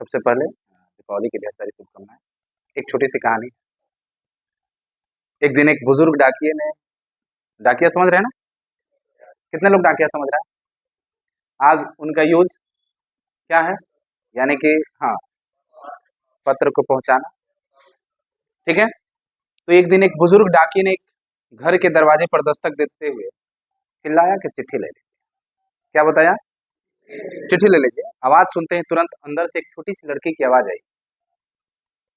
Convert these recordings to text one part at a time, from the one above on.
सबसे पहले दीपावली की ढेर सारी शुभकामनाएं। एक छोटी सी कहानी। एक दिन एक बुजुर्ग डाकिये ने, डाकिया समझ रहे हैं ना? कितने लोग डाकिया समझ रहे हैं? आज उनका यूज क्या है? यानी कि हाँ, पत्र को पहुंचाना। ठीक है। तो एक दिन एक बुजुर्ग डाकिये ने एक घर के दरवाजे पर दस्तक देते हुए चिल्लाया कि चिट्ठी ले लीजिए। क्या बताया? चिट्ठी ले लीजिए। आवाज सुनते ही तुरंत अंदर से एक छोटी सी लड़की की आवाज आई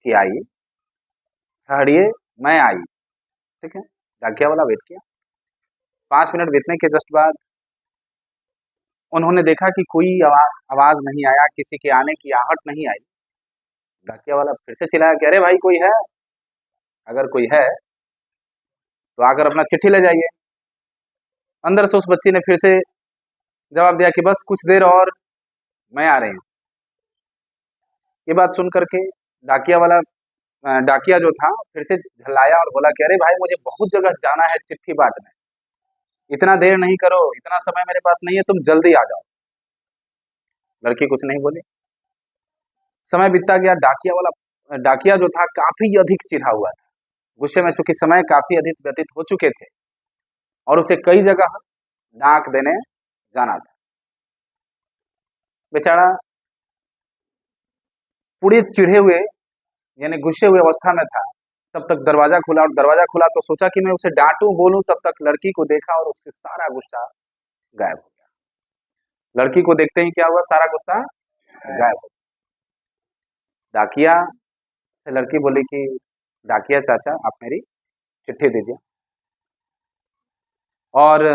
कि आई, ठहरिए, मैं आई। ठीक है। डाकिया वाला वेट किया। 5 मिनट बीतने के जस्ट बाद उन्होंने देखा कि कोई आवाज आवाज नहीं आया, किसी के आने की आहट नहीं आई। डाकिया वाला फिर से चिल्लाया कि अरे भाई कोई है? अगर कोई है तो आकर अपना चिट्ठी ले जाइए। अंदर से उस बच्ची ने फिर से जवाब दिया कि बस कुछ देर और, मैं आ रही हूँ। ये बात सुन करके डाकिया वाला डाकिया जो था फिर से झल्लाया और बोला कि अरे भाई मुझे बहुत जगह जाना है चिट्ठी बांटने, इतना देर नहीं करो, इतना समय मेरे पास नहीं है, तुम जल्दी आ जाओ। लड़की कुछ नहीं बोली। समय बीतता गया। डाकिया जो था काफी अधिक चिढ़ा हुआ था। गुस्से में, चूंकि समय काफी अधिक व्यतीत हो चुके थे और उसे कई जगह डाक देने जाना था। बेचारा पूरे चिढ़े हुए यानी गुस्से हुए अवस्था में था। तब तक दरवाजा खुला, और दरवाजा खुला तो सोचा कि मैं उसे डांटूं बोलूं, तब तक लड़की को देखा और उसके सारा गुस्सा गायब हो गया। लड़की को देखते ही क्या हुआ? सारा गुस्सा गायब हो गया। डाकिया से लड़की बोली कि डाकिया चाचा, आप मेरी चिट्ठी दीजिए। और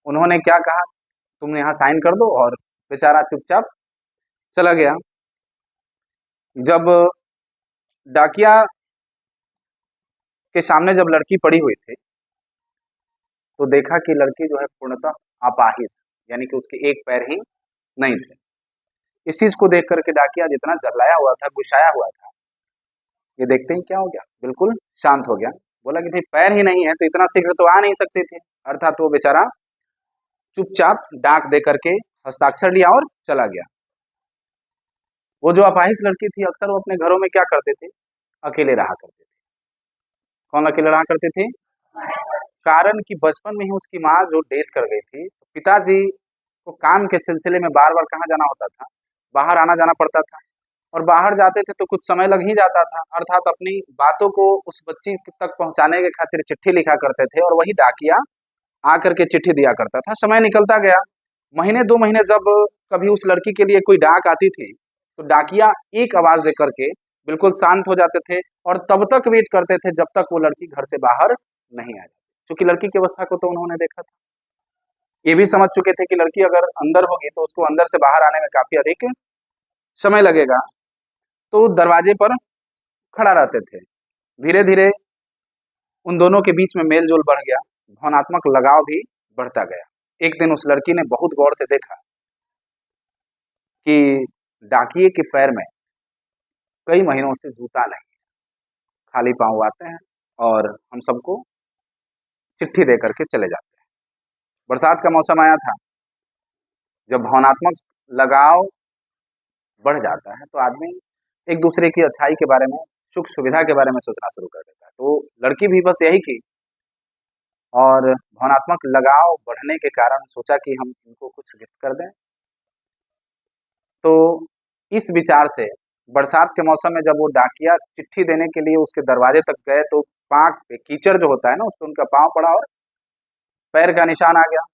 उन्होंने क्या कहा, तुम यहाँ साइन कर दो, और बेचारा चुपचाप चला गया। जब डाकिया के सामने जब लड़की पड़ी हुई थी तो देखा कि लड़की जो है पूर्णतः अपाहिज, यानी कि उसके एक पैर ही नहीं थे। इस चीज को देख करके डाकिया जितना जलाया हुआ था, गुस्साया हुआ था, ये देखते ही क्या हो गया? बिल्कुल शांत हो गया। बोला कि भाई पैर ही नहीं है तो इतना शीघ्र तो आ नहीं सकते थे। अर्थात वो बेचारा चुपचाप डाक दे करके हस्ताक्षर लिया और चला गया। वो जो अपाहिज लड़की थी, अक्सर वो अपने घरों में क्या करते थे? अकेले रहा करते थे। कौन अकेले रहा करते थे? कारण कि बचपन में ही उसकी माँ जो डेथ कर गई थी, तो पिताजी को काम के सिलसिले में बार बार कहाँ जाना होता था? बाहर आना जाना पड़ता था। और बाहर जाते थे तो कुछ समय लग ही जाता था। अर्थात अपनी बातों को उस बच्ची तक पहुंचाने के खातिर चिट्ठी लिखा करते थे, और वही डाकिया आकर के चिट्ठी दिया करता था। समय निकलता गया। महीने 2 महीने जब कभी उस लड़की के लिए कोई डाक आती थी तो डाकिया एक आवाज दे करके बिल्कुल शांत हो जाते थे और तब तक वेट करते थे जब तक वो लड़की घर से बाहर नहीं आ जाती। क्योंकि लड़की की अवस्था को तो उन्होंने देखा था, ये भी समझ चुके थे कि लड़की अगर अंदर होगी तो उसको अंदर से बाहर आने में काफी अधिक समय लगेगा। तो दरवाजे पर खड़ा रहते थे। धीरे धीरे उन दोनों के बीच में मेल जोल बढ़ गया, भावनात्मक लगाव भी बढ़ता गया। एक दिन उस लड़की ने बहुत गौर से देखा कि डाकिये के पैर में कई महीनों से जूता नहीं, खाली पांव आते हैं और हम सबको चिट्ठी दे करके चले जाते हैं। बरसात का मौसम आया था। जब भावनात्मक लगाव बढ़ जाता है तो आदमी एक दूसरे की अच्छाई के बारे में, सुख सुविधा के बारे में सोचना शुरू कर देता है। तो लड़की भी बस यही की, और भावनात्मक लगाव बढ़ने के कारण सोचा कि हम इनको कुछ गिफ्ट कर दें। तो इस विचार से बरसात के मौसम में जब वो डाकिया चिट्ठी देने के लिए उसके दरवाजे तक गए तो पाक पे कीचड़ जो होता है ना, उस पर उनका पाँव पड़ा और पैर का निशान आ गया।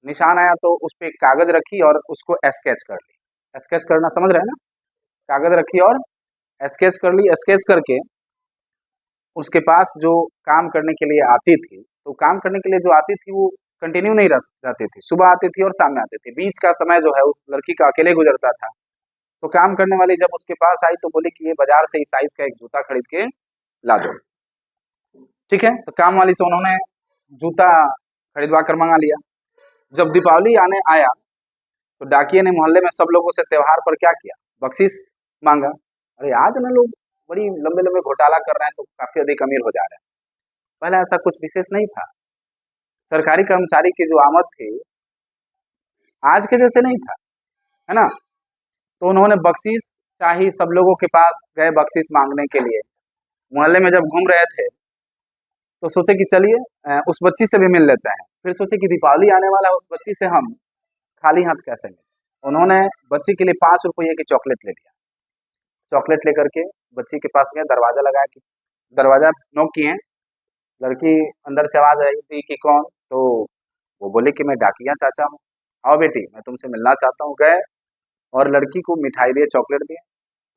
निशान आया तो उस पर कागज रखी और उसको स्केच कर ली। स्केच करना समझ रहे हैं ना? कागज रखी और स्केच कर ली। स्केच करके उसके पास जो काम करने के लिए आती थी, तो काम करने के लिए जो आती थी वो कंटिन्यू नहीं रहती थी। सुबह आती थी और शाम में आती थी। बीच का समय जो है उस लड़की का अकेले गुजरता था। तो काम करने वाली जब उसके पास आई तो बोली कि ये बाजार से इस साइज का एक जूता खरीद के ला दो। ठीक है। तो काम वाली से उन्होंने जूता खरीदवा कर मंगा लिया। जब दीपावली आने आया तो डाकिये ने मोहल्ले में सब लोगों से त्योहार पर क्या किया? बख्शीश मांगा। अरे आज ना लोग बड़ी लंबे लंबे घोटाला कर रहे हैं तो काफी अधिक अमीर हो जा रहे हैं। पहले ऐसा कुछ विशेष नहीं था। सरकारी कर्मचारी की जो आमद थी आज के जैसे नहीं था, है ना? तो उन्होंने बख्शीश चाही, सब लोगों के पास गए बख्शीश मांगने के लिए। मोहल्ले में जब घूम रहे थे तो सोचे कि चलिए उस बच्ची से भी मिल लेते हैं। फिर सोचे कि दीपावली आने वाला है, उस बच्ची से हम खाली हाथ कैसे मिले। उन्होंने बच्ची के लिए 5 रुपये की चॉकलेट ले लिया। चॉकलेट लेकर के बच्ची के पास गए, दरवाजा लगाया कि दरवाजा नॉक किए। लड़की अंदर से आवाज आई थी कि कौन, तो वो बोले कि मैं डाकिया चाचा हूँ, आओ बेटी मैं तुमसे मिलना चाहता हूँ। गए और लड़की को मिठाई दिए, चॉकलेट दिए।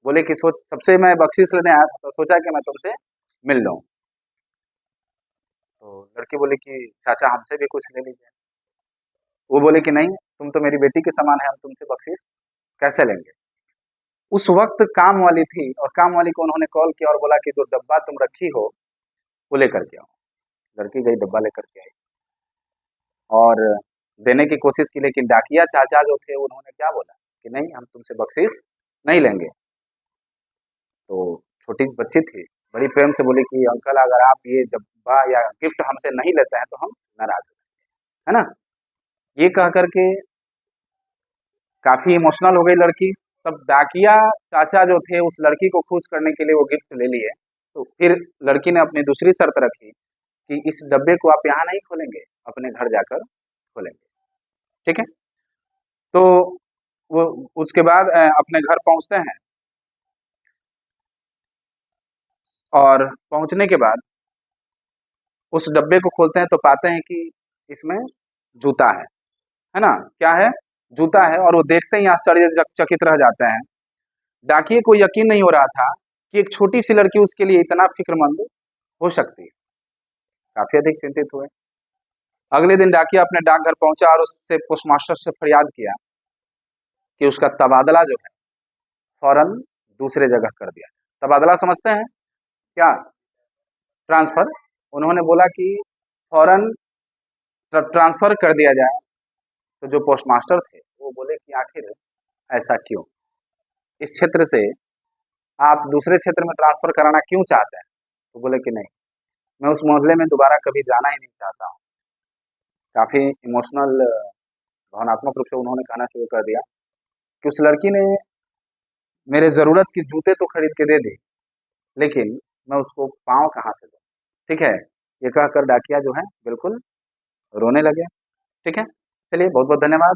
बोले कि सोच सबसे मैं बख्शीश लेने आया था तो सोचा कि मैं तुमसे मिल लूँ। तो लड़की बोली कि चाचा हमसे भी कुछ ले लीजिए। वो बोले कि नहीं, तुम तो मेरी बेटी के समान है, हम तुमसे बख्शीश कैसे लेंगे। उस वक्त काम वाली थी और काम वाली को उन्होंने कॉल किया और बोला कि जो डब्बा तुम रखी हो वो लेकर के आओ। लड़की गई, डब्बा लेकर के आई और देने की कोशिश की, लेकिन डाकिया चाचा जो थे उन्होंने क्या बोला कि नहीं, हम तुमसे बख्शीश नहीं लेंगे। तो छोटी बच्ची थी, बड़ी प्रेम से बोली कि अंकल अगर आप ये डब्बा या गिफ्ट हमसे नहीं लेते हैं तो हम नाराज हैं, है ना। ये कह करके काफी इमोशनल हो गई लड़की। तब डाकिया चाचा जो थे उस लड़की को खुश करने के लिए वो गिफ्ट ले लिए। तो फिर लड़की ने अपनी दूसरी शर्त रखी कि इस डब्बे को आप यहाँ नहीं खोलेंगे, अपने घर जाकर खोलेंगे। ठीक है। तो वो उसके बाद अपने घर पहुंचते हैं और पहुंचने के बाद उस डब्बे को खोलते हैं तो पाते हैं कि इसमें जूता है ना। क्या है? जूता है। और वो देखते ही आश्चर्यचकित रह जाते हैं। डाकिए को यकीन नहीं हो रहा था कि एक छोटी सी लड़की उसके लिए इतना फिक्रमंद हो सकती है। काफी अधिक चिंतित हुए। अगले दिन डाकिया अपने डाकघर पहुंचा और उससे पोस्टमास्टर से फरियाद किया कि उसका तबादला जो है फौरन दूसरे जगह कर दिया। तबादला समझते हैं क्या? ट्रांसफर। उन्होंने बोला कि फौरन ट्रांसफर कर दिया जाए। तो जो पोस्टमास्टर थे वो बोले कि आखिर ऐसा क्यों, इस क्षेत्र से आप दूसरे क्षेत्र में ट्रांसफर कराना क्यों चाहते हैं। तो बोले कि नहीं, मैं उस मोहल्ले में दोबारा कभी जाना ही नहीं चाहता हूँ। काफी इमोशनल, भावनात्मक रूप से उन्होंने कहना शुरू कर दिया कि उस लड़की ने मेरे जरूरत की जूते तो खरीद के दे दी, लेकिन मैं उसको पाँव कहाँ से दूँ। ठीक है। ये कहकर डाकिया जो है बिल्कुल रोने लगे। ठीक है। चलिए, बहुत बहुत धन्यवाद।